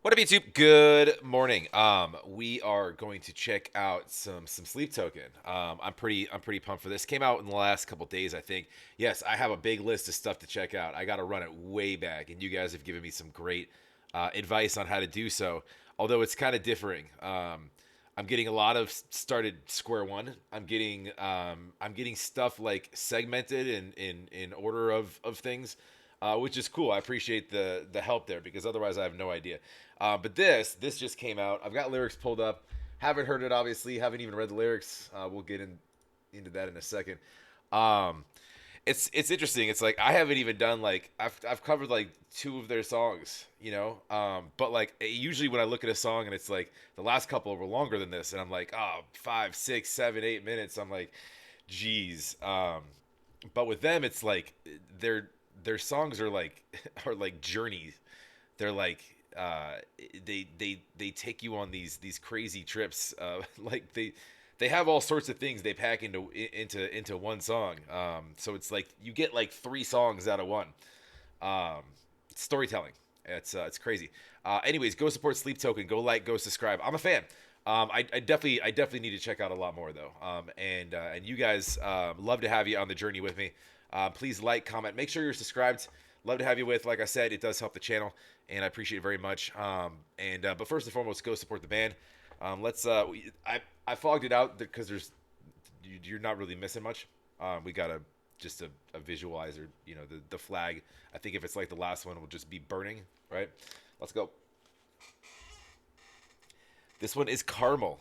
What up, YouTube? Good morning. We are going to check out some SleepToken. I'm pretty pumped for this. Came out in the last couple days, I think. Yes, I have a big list of stuff to check out. I got to run it way back, and you guys have given me some great advice on how to do so. Although it's kind of differing. I'm getting a lot of started square one. I'm getting stuff like segmented in order of things, which is cool. I appreciate the help there because otherwise I have no idea. But this just came out. I've got lyrics pulled up. Haven't heard it obviously. Haven't even read the lyrics. We'll get into that in a second. Um, it's interesting. It's like I haven't even done like I've covered like two of their songs, But like usually when I look at a song and it's like the last couple were longer than this, and I'm like, oh, 5, 6, 7, 8 minutes. I'm like, geez. But with them, it's like their songs are like are like journeys. They're like they take you on these crazy trips. Like they have all sorts of things they pack into one song. So it's like you get like three songs out of one. Um, Storytelling. It's crazy. Anyways, go support Sleep Token. Go like, go subscribe. I'm a fan. I definitely need to check out a lot more though. And you guys, love to have you on the journey with me. Please like, comment, make sure you're subscribed. Love to have you with. Like I said, it does help the channel, and I appreciate it very much. But first and foremost, go support the band. I fogged it out because you're not really missing much. We got just a visualizer, the flag. I think if it's like the last one, will just be burning, right? Let's go. This one is Caramel.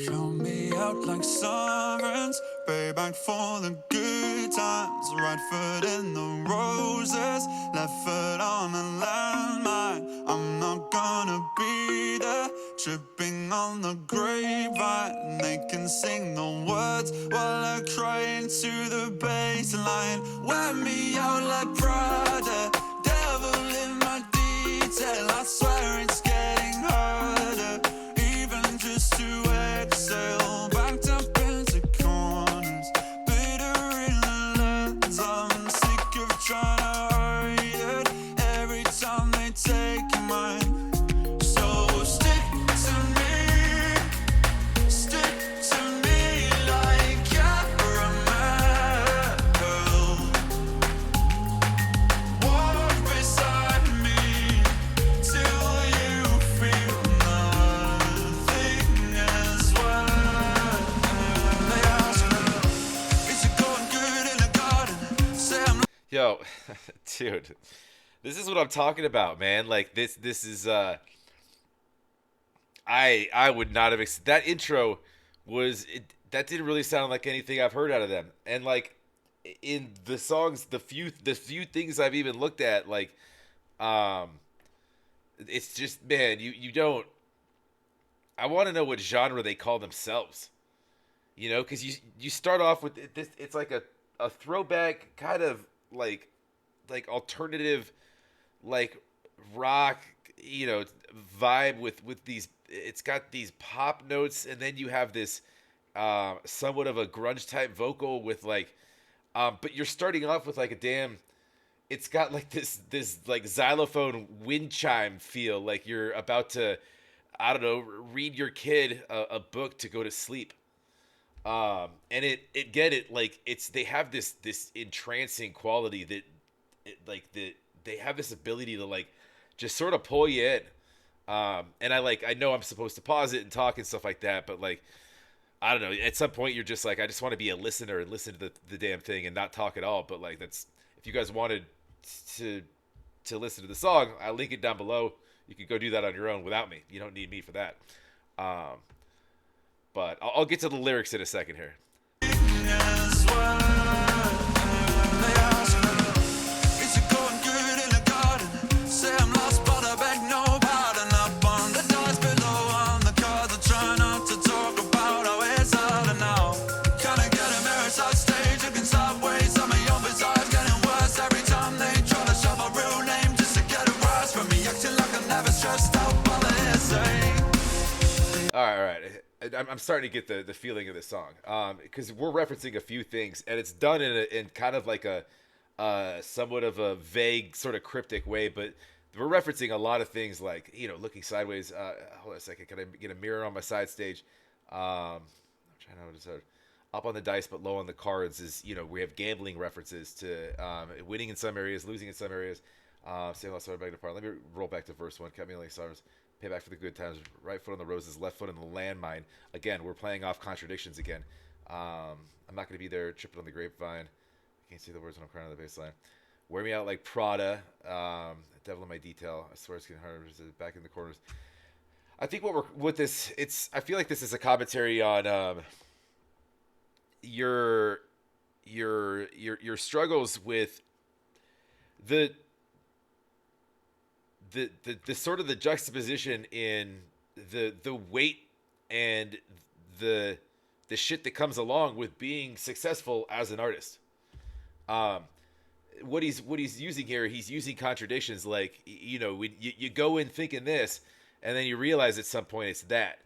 Count me out like sirens, pay back for the good times. Right foot in the roses, left foot on a landmine. I'm not gonna be there, tripping on the grapevine. They can sing the words while I cry into the baseline. Wear me out like Prada, devil in my detail. I swear it's getting harder, even just to exhale. Backed up into corners, bitter in the lens. I'm sick of trying to hide it every time they take mine. So stick to me like caramel. Walk beside me till you feel nothing as well. They ask me, is it going good in the garden? Say I'm Yo, dude, this is what I'm talking about, man. Like this is I would not have that intro that didn't really sound like anything I've heard out of them. And like in the songs, the few things I've even looked at, like um it's just, man, you don't, I want to know what genre they call themselves. Because you start off with this. It's like a throwback kind of like alternative, like rock, vibe with these. It's got these pop notes, and then you have this somewhat of a grunge type vocal with like, but you're starting off with like a damn. It's got like this like xylophone wind chime feel, like you're about to, I don't know, read your kid a book to go to sleep. And it get it, like they have this entrancing quality that they have this ability to like just sort of pull you in. And I know I'm supposed to pause it and talk and stuff like that, but like I don't know, at some point you're just like, I just want to be a listener and listen to the damn thing and not talk at all. But like, that's, if you guys wanted to listen to the song, I'll link it down below. You could go do that on your own without me. You don't need me for that. But I'll get to the lyrics in a second here. as well. They ask me, is it going good in the garden? Say I'm lost, but I beg no pardon. Up on the dice below on the cards, I try not to talk about how it's harder now. Kinda get embarrassed on stage, looking sideways. Some of your bizarres getting worse every time they right, all right. I'm starting to get the feeling of this song, because we're referencing a few things, and it's done in kind of like a somewhat of a vague, sort of cryptic way, but we're referencing a lot of things like, looking sideways. Hold on a second. Can I get a mirror on my side stage? I'm trying to decide. Up on the dice, but low on the cards is, we have gambling references to winning in some areas, losing in some areas. Same lost, sorry, back to part. Let me roll back to verse one. Kept me like stars. Pay back for the good times. Right foot on the roses, left foot on the landmine. Again, we're playing off contradictions again. I'm not going to be there tripping on the grapevine. I can't see the words when I'm crying on the bass line. Wear me out like Prada. Devil in my detail. I swear it's getting harder. Back in the corners. I think I feel like this is a commentary on your struggles with the sort of the juxtaposition in the weight and the shit that comes along with being successful as an artist. What he's using here, he's using contradictions, like, when you go in thinking this, and then you realize at some point it's that.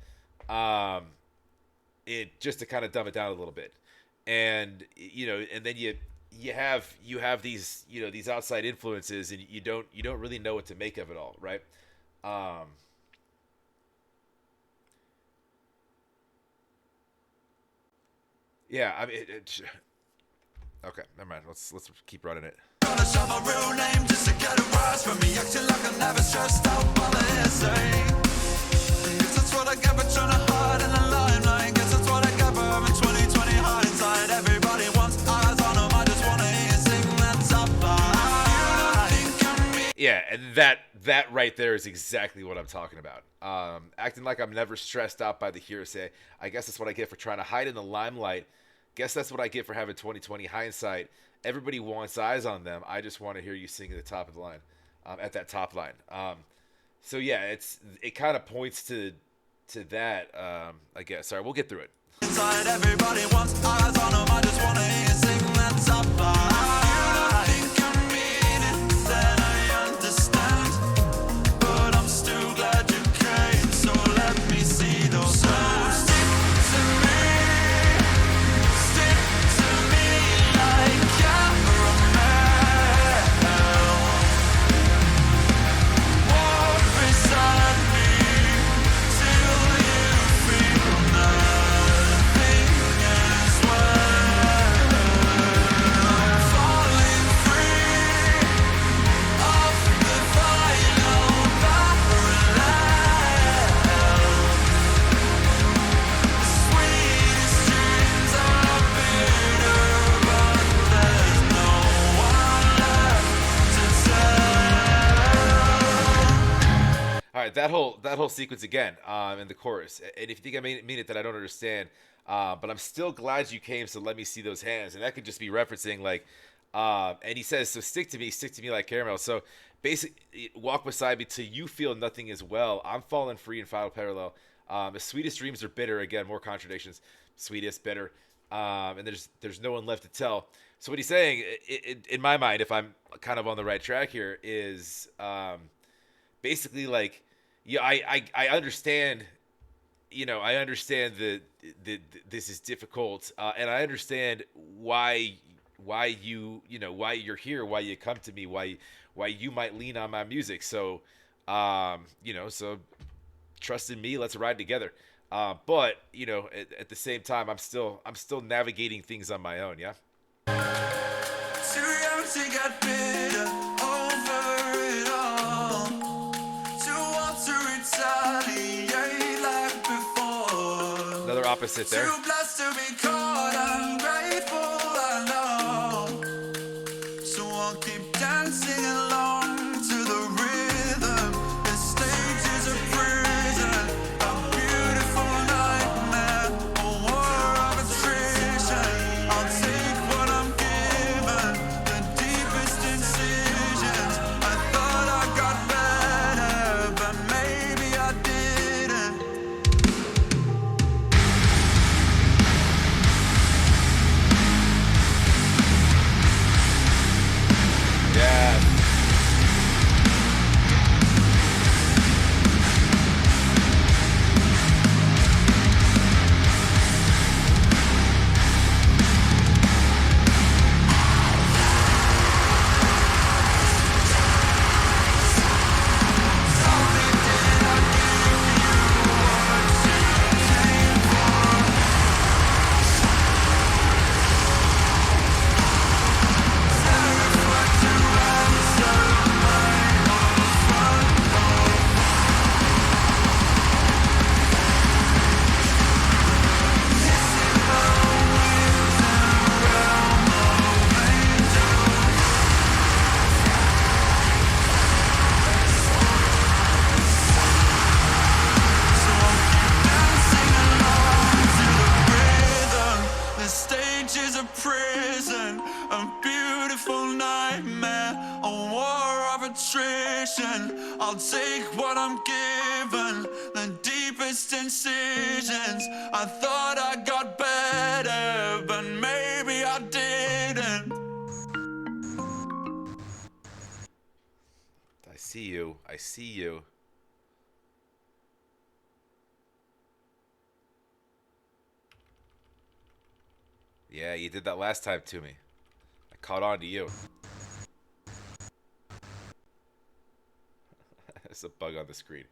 It just to kind of dumb it down a little bit, and and then you have these these outside influences, and you don't really know what to make of it all, right? Yeah, I mean, okay, never mind. Let's keep running it. Gotta show my real name just to get a rise from me. Acting like I'm never stressed out by the hearsay. Guess that's what I get for trying to hide in the limelight. Guess that's what I get for having 2020 hindsight. Everybody wants eyes on them. I just wanna hear sing that top line. Yeah, and that right there is exactly what I'm talking about. Acting like I'm never stressed out by the hearsay. I guess that's what I get for trying to hide in the limelight. Guess that's what I get for having 2020 hindsight. Everybody wants eyes on them. I just want to hear you sing at the top of the line, at that top line. So yeah, it kind of points to that. I guess. Sorry, we'll get through it. Inside, everybody wants eyes on them. I just wanna hear sing that top line. You think I mean it, then I understand. But I'm still glad you came, so let me see those eyes. Stick to me like caramel. Walk beside me till you feel nothing as well. I'm falling free of the final parallel. Sweetest dreams are bitter, but there's no one left to tell. All right, that whole sequence again, in the chorus. And if you think I mean it, that I don't understand. But I'm still glad you came, so let me see those hands. And that could just be referencing like, and he says, so stick to me like caramel. So basically, walk beside me till you feel nothing as well. I'm falling free in final parallel. The sweetest dreams are bitter. Again, more contradictions. Sweetest, bitter. And there's no one left to tell. So what he's saying, in my mind, if I'm kind of on the right track here, is basically like, yeah, I understand. I understand that this is difficult, and I understand why why you're here, why you come to me, why you might lean on my music. So, so trust in me. Let's ride together. But at the same time, I'm still navigating things on my own. Yeah. Too young to get bitter over it all. Too old to retaliate like before. Another opposite there. Too blessed to be caught ungrateful, I know. So I'll keep dancing along to the rhythm. The stage is a prison, a beautiful nightmare, a war of attrition. I'll take what I'm given, the deepest incisions. I thought I got better, but maybe I didn't. Yeah. me a war of attrition. I'll take what I'm given, the deepest incisions. I thought I got better, but maybe I didn't. I see you. I see you. Yeah, you did that last time to me. I caught on to you. There's a bug on the screen.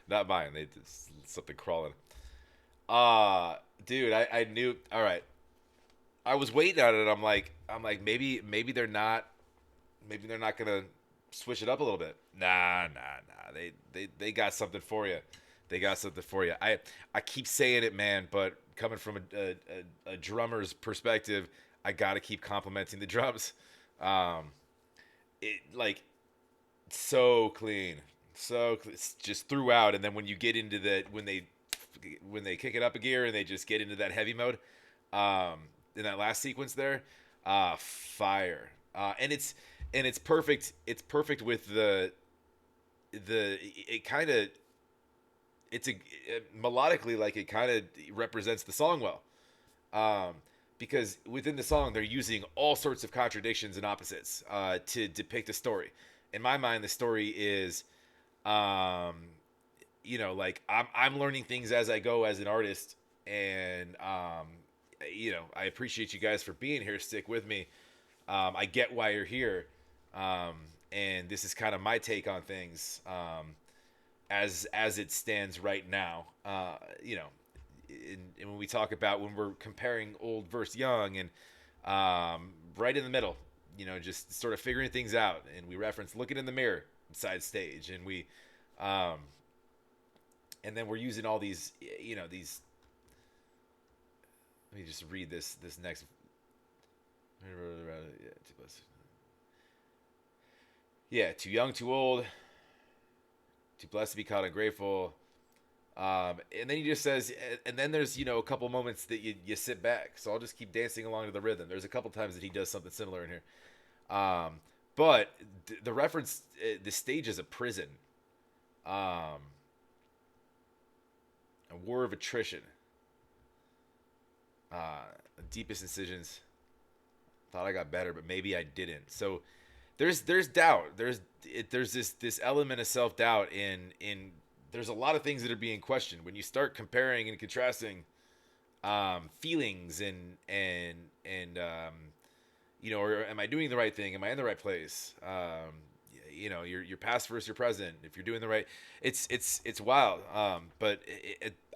Not mine. They just something crawling. Dude, I knew. All right, I was waiting on it. I'm like, maybe they're not gonna switch it up a little bit. Nah. They got something for you. They got something for you. I keep saying it, man, but coming from a drummer's perspective, I gotta keep complimenting the drums. Um, it like so clean, just throughout, and then when you get into when they kick it up a gear and they just get into that heavy mode, um, in that last sequence there, fire, and it's perfect. It's perfect with the it kind of it's a melodically, like, it kind of represents the song well, um, because within the song they're using all sorts of contradictions and opposites, to depict a story. In my mind, the story is, um, like, I'm learning things as I go as an artist, and I appreciate you guys for being here. Stick with me. I get why you're here, um, and this is kind of my take on things, as it stands right now. And when we talk about when we're comparing old versus young, and right in the middle, just sort of figuring things out, and we reference looking in the mirror side stage, and we um, and then we're using all these, these. Let me just read this next. Yeah, too young, too old, too blessed to be called ungrateful. And then he just says, and then there's, a couple moments that you sit back. So I'll just keep dancing along to the rhythm. There's a couple times that he does something similar in here. But the reference, the stage is a prison, a war of attrition, deepest incisions. Thought I got better, but maybe I didn't. So there's doubt. There's this element of self doubt in there's a lot of things that are being questioned when you start comparing and contrasting, feelings, and or am I doing the right thing? Am I in the right place? Your past versus your present. If you're doing the right, it's wild. But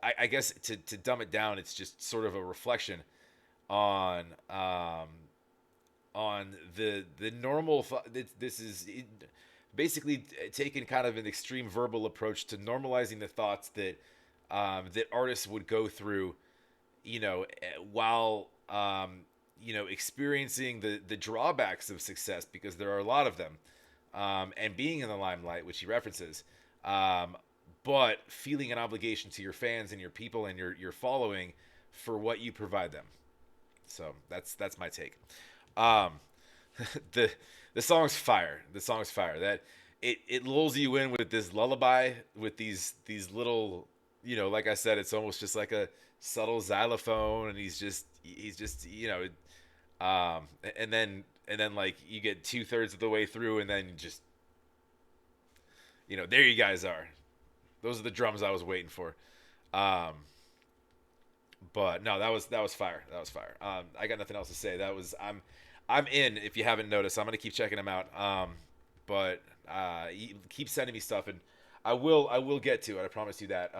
I guess to dumb it down, it's just sort of a reflection on the normal. This is basically taking kind of an extreme verbal approach to normalizing the thoughts that that artists would go through, while experiencing the drawbacks of success, because there are a lot of them, and being in the limelight, which he references, but feeling an obligation to your fans and your people and your following for what you provide them. So that's my take. Um, the the song's fire. The song's fire. That it lulls you in with this lullaby, with these little, like I said, it's almost just like a subtle xylophone, and he's just and then like you get 2/3 of the way through, and then just there you guys are. Those are the drums I was waiting for. But no, that was fire. That was fire. I got nothing else to say. I'm in. If you haven't noticed, I'm gonna keep checking them out. But keep sending me stuff, and I will get to it. I promise you that.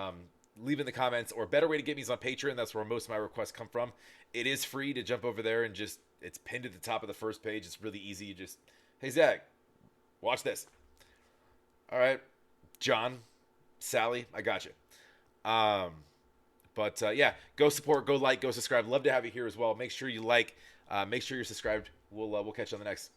Leave in the comments, or a better way to get me is on Patreon. That's where most of my requests come from. It is free to jump over there, and just it's pinned at the top of the first page. It's really easy. You just, hey Zach, watch this. All right, John, Sally, I got you. But yeah, go support, go like, go subscribe. Love to have you here as well. Make sure you like, make sure you're subscribed. We'll catch you on the next.